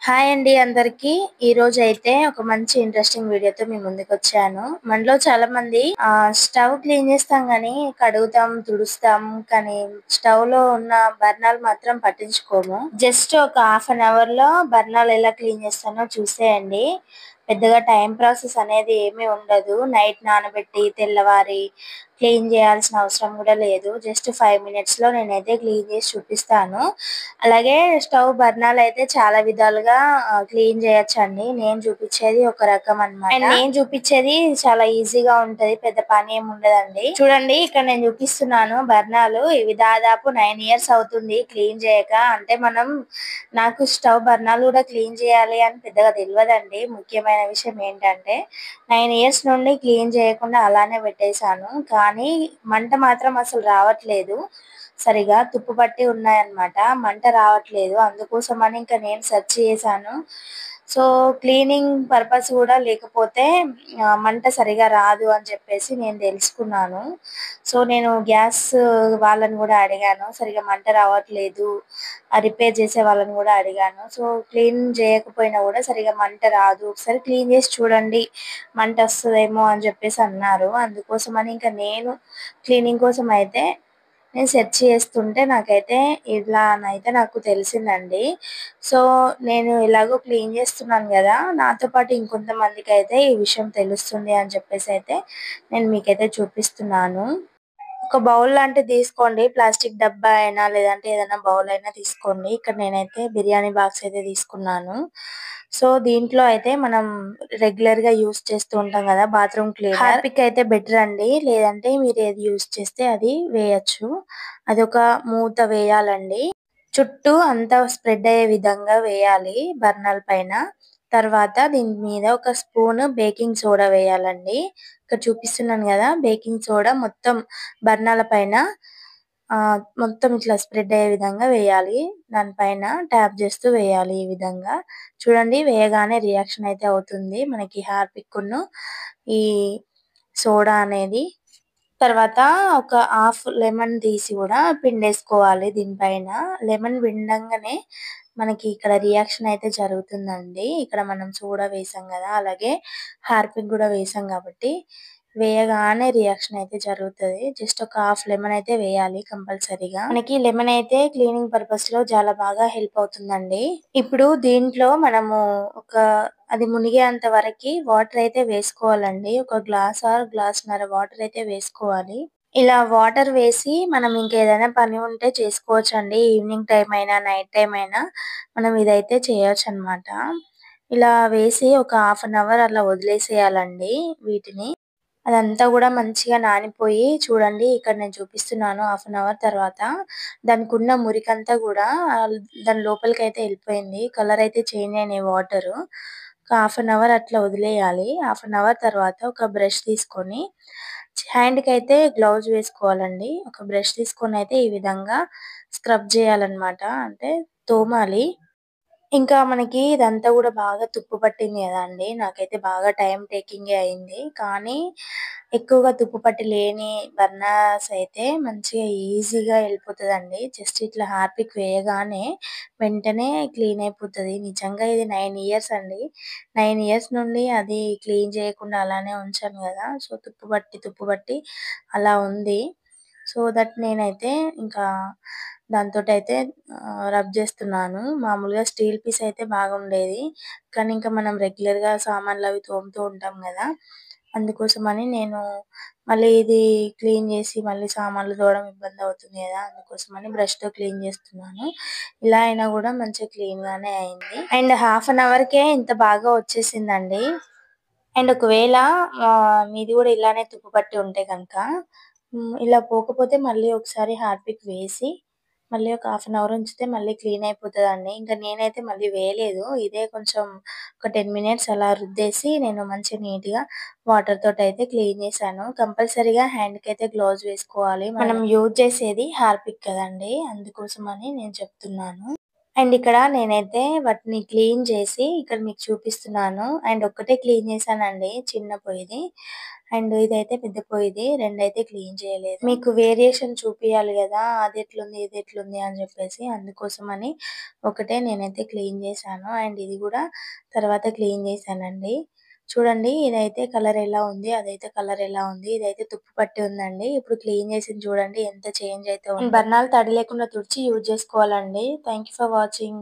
Hi అండి అందరికి. ఈ రోజు అయితే ఒక మంచి ఇంట్రెస్టింగ్ వీడియోతో మీ ముందుకు వచ్చాను. మనలో చాలా మంది స్టవ్ క్లీన్ చేస్తాం కానీ కడుగుతాం, తుడుస్తాం, కానీ స్టవ్ లో ఉన్న బర్నాలు మాత్రం పట్టించుకోము. జస్ట్ ఒక హాఫ్ అన్ అవర్ లో బర్నాలు ఎలా క్లీన్ చేస్తానో చూసేయండి. పెద్దగా టైం ప్రాసెస్ అనేది ఏమీ ఉండదు. నైట్ నానబెట్టి తెల్లవారి క్లీన్ చేయాల్సిన అవసరం కూడా లేదు. జస్ట్ 5 మినిట్స్ లో నేనైతే క్లీన్ చేసి చూపిస్తాను. అలాగే స్టవ్ బర్నాలు అయితే చాలా విధాలుగా క్లీన్ చేయొచ్చండి. నేను చూపించేది ఒక రకం అన్నమాట. నేను చూపించేది చాలా ఈజీగా ఉంటది, పెద్ద పని ఏమి ఉండదండి. చూడండి, ఇక్కడ నేను చూపిస్తున్నాను బర్నాలు. ఇవి దాదాపు 9 ఇయర్స్ అవుతుంది క్లీన్ చేయక. అంటే నాకు స్టవ్ బర్నాలు కూడా క్లీన్ చేయాలి అని పెద్దగా తెలియదండి. ముఖ్యమైన విషయం ఏంటంటే 9 ఇయర్స్ నుండి క్లీన్ చేయకుండా అలానే పెట్టేశాను. కానీ మంట మాత్రం అసలు రావట్లేదు. సరిగా తుప్పు పట్టి ఉన్నాయన్నమాట, మంట రావట్లేదు. అందుకోసమని ఇంకా నేను సెర్చ్ చేశాను. సో క్లీనింగ్ పర్పస్ కూడా లేకపోతే మంట సరిగా రాదు అని చెప్పేసి నేను తెలుసుకున్నాను. సో నేను గ్యాస్ వాళ్ళని కూడా అడిగాను, సరిగా మంట రావట్లేదు, రిపేర్ చేసే వాళ్ళని కూడా అడిగాను. సో క్లీన్ చేయకపోయినా కూడా సరిగా మంట రాదు, ఒకసారి క్లీన్ చేసి చూడండి, మంట వస్తుందేమో అని చెప్పేసి అన్నారు. అందుకోసమని ఇంకా నేను క్లీనింగ్ కోసం అయితే నేను సెర్చ్ చేస్తుంటే నాకైతే ఇలానైతే నాకు తెలిసిందండి. సో నేను ఎలాగో క్లీన్ చేస్తున్నాను కదా, నాతో పాటు ఇంకొంతమందికి అయితే ఈ విషయం తెలుస్తుంది అని చెప్పేసి అయితే నేను మీకైతే చూపిస్తున్నాను. ఒక బౌల్ లాంటిది తీసుకోండి, ప్లాస్టిక్ డబ్బా అయినా లేదంటే ఏదైనా బౌల్ అయినా తీసుకోండి. ఇక్కడ నేనైతే బిర్యానీ బాక్స్ అయితే తీసుకున్నాను. సో దీంట్లో అయితే మనం రెగ్యులర్ గా యూస్ చేస్తూ ఉంటాం కదా బాత్రూమ్ క్లీనర్, హార్పిక్ అయితే బెటర్ అండి. లేదంటే మీరు ఏది యూస్ చేస్తే అది వేయచ్చు. అది ఒక మూత వేయాలండి, చుట్టూ అంతా స్ప్రెడ్ అయ్యే విధంగా వేయాలి బర్నల్ పైన. తర్వాత దీని మీద ఒక స్పూన్ బేకింగ్ సోడా వేయాలండి. ఇక్కడ చూపిస్తున్నాను కదా, బేకింగ్ సోడా మొత్తం బర్నాల పైన మొత్తం ఇట్లా స్ప్రెడ్ అయ్యే విధంగా వేయాలి. దానిపైన ట్యాప్ చేస్తూ వేయాలి ఈ విధంగా. చూడండి, వేయగానే రియాక్షన్ అయితే అవుతుంది మనకి హార్పిక్ ఈ సోడా అనేది. తర్వాత ఒక హాఫ్ లెమన్ తీసి కూడా పిండేసుకోవాలి దీనిపైన. లెమన్ పిండంగానే మనకి ఇక్కడ రియాక్షన్ అయితే జరుగుతుందండి. ఇక్కడ మనం సోడా వేసాం కదా, అలాగే హార్పిక్ కూడా వేసాం కాబట్టి వేయగానే రియాక్షన్ అయితే జరుగుతుంది. జస్ట్ ఒక హాఫ్ లెమన్ అయితే వేయాలి కంపల్సరీగా. మనకి లెమన్ అయితే క్లీనింగ్ పర్పస్ లో చాలా బాగా హెల్ప్ అవుతుందండి. ఇప్పుడు దీంట్లో మనము అది మునిగేంత వరకు వాటర్ అయితే వేసుకోవాలండి. ఒక గ్లాస్ ఆర్ గ్లాస్న్నర వాటర్ అయితే వేసుకోవాలి. ఇలా వాటర్ వేసి మనం ఇంకేదైనా పని ఉంటే చేసుకోవచ్చండి. ఈవినింగ్ టైం అయినా నైట్ టైం అయినా మనం ఇదైతే చేయొచ్చు అన్నమాట. ఇలా వేసి ఒక హాఫ్ అన్ అవర్ అలా వదిలేసేయాలండి వీటిని. అదంతా కూడా మంచిగా నానిపోయి, చూడండి ఇక్కడ నేను చూపిస్తున్నాను, హాఫ్ అన్ అవర్ తర్వాత దానికి ఉన్న మురికంతా కూడా దాని లోపలికి అయితే వెళ్ళిపోయింది. కలర్ అయితే చేంజ్ అయినాయి వాటర్. ఒక హాఫ్ అన్ అవర్ అట్లా వదిలేయాలి. హాఫ్ అన్ అవర్ తర్వాత ఒక బ్రష్ తీసుకొని, హ్యాండ్ కి అయితే గ్లౌజ్ వేసుకోవాలండి. ఒక బ్రష్ తీసుకొని అయితే ఈ విధంగా స్క్రబ్ చేయాలన్నమాట, అంటే తోమాలి. ఇంకా మనకి ఇదంతా కూడా బాగా తుప్పు పట్టింది కదా అండి. నాకైతే బాగా టైం టేకింగ్ అయింది. కానీ ఎక్కువగా తుప్పు పట్టి లేని బర్నర్స్ అయితే మంచిగా ఈజీగా వెళ్ళిపోతుందండి. జస్ట్ ఇట్లా హార్పిక్ వేయగానే వెంటనే క్లీన్ అయిపోతుంది. నిజంగా ఇది 9 ఇయర్స్ అండి. 9 ఇయర్స్ నుండి అది క్లీన్ చేయకుండా అలానే ఉంచాను కదా. సో తుప్పు పట్టి అలా ఉంది. సో దట్ నేనైతే ఇంకా దాంతోటైతే రబ్ చేస్తున్నాను. మామూలుగా స్టీల్ పీస్ అయితే బాగుండేది, కానీ ఇంకా మనం రెగ్యులర్ గా సామాన్లు అవి తోముతూ ఉంటాం కదా, అందుకోసమని నేను మళ్ళీ ఇది క్లీన్ చేసి మళ్ళీ సామాన్లు తోమడం ఇబ్బంది అవుతుంది కదా, అందుకోసమని బ్రష్ తో క్లీన్ చేస్తున్నాను. ఇలా అయినా కూడా మంచిగా క్లీన్ గానే అయింది. అండ్ హాఫ్ అన్ అవర్ కే ఇంత బాగా వచ్చేసిందండి. అండ్ ఒకవేళ మీది కూడా ఇలానే తుప్పు పట్టి ఉంటే కనుక ఇలా పోకపోతే మళ్ళీ ఒకసారి హార్పిక్ వేసి మళ్ళీ ఒక హాఫ్ అన్ అవర్ ఉంచితే మళ్ళీ క్లీన్ అయిపోతుందండి. ఇంకా నేనైతే మళ్ళీ వేయలేదు. ఇదే కొంచెం ఒక 10 మినిట్స్ అలా రుద్దేసి నేను మంచిగా నీట్ గా వాటర్ తోటి అయితే క్లీన్ చేశాను. కంపల్సరీగా హ్యాండ్ కి అయితే గ్లౌజ్ వేసుకోవాలి. మనం యూజ్ చేసేది హార్పిక్ కదండి, అందుకోసమని నేను చెప్తున్నాను. అండ్ ఇక్కడ నేనైతే వాటిని క్లీన్ చేసి ఇక్కడ మీకు చూపిస్తున్నాను. అండ్ ఒక్కటే క్లీన్ చేశానండి, చిన్న పొయ్యిది. అండ్ ఇదైతే పెద్ద పొయ్యిది. రెండైతే క్లీన్ చేయలేదు. మీకు వేరియేషన్ చూపియాలి కదా, అది ఎట్లుంది ఇది ఎట్లుంది అని చెప్పేసి, అందుకోసమని ఒకటే నేనైతే క్లీన్ చేశాను. అండ్ ఇది కూడా తర్వాత క్లీన్ చేశానండి. చూడండి ఇదైతే కలర్ ఎలా ఉంది, అదైతే కలర్ ఎలా ఉంది. ఇదైతే తుప్పు పట్టి ఉందండి. ఇప్పుడు క్లీన్ చేసింది చూడండి ఎంత చేంజ్ అయితే ఉంది. బర్ణాలు తడి లేకుండా తుడిచి యూజ్ చేసుకోవాలండి. Thank you for watching.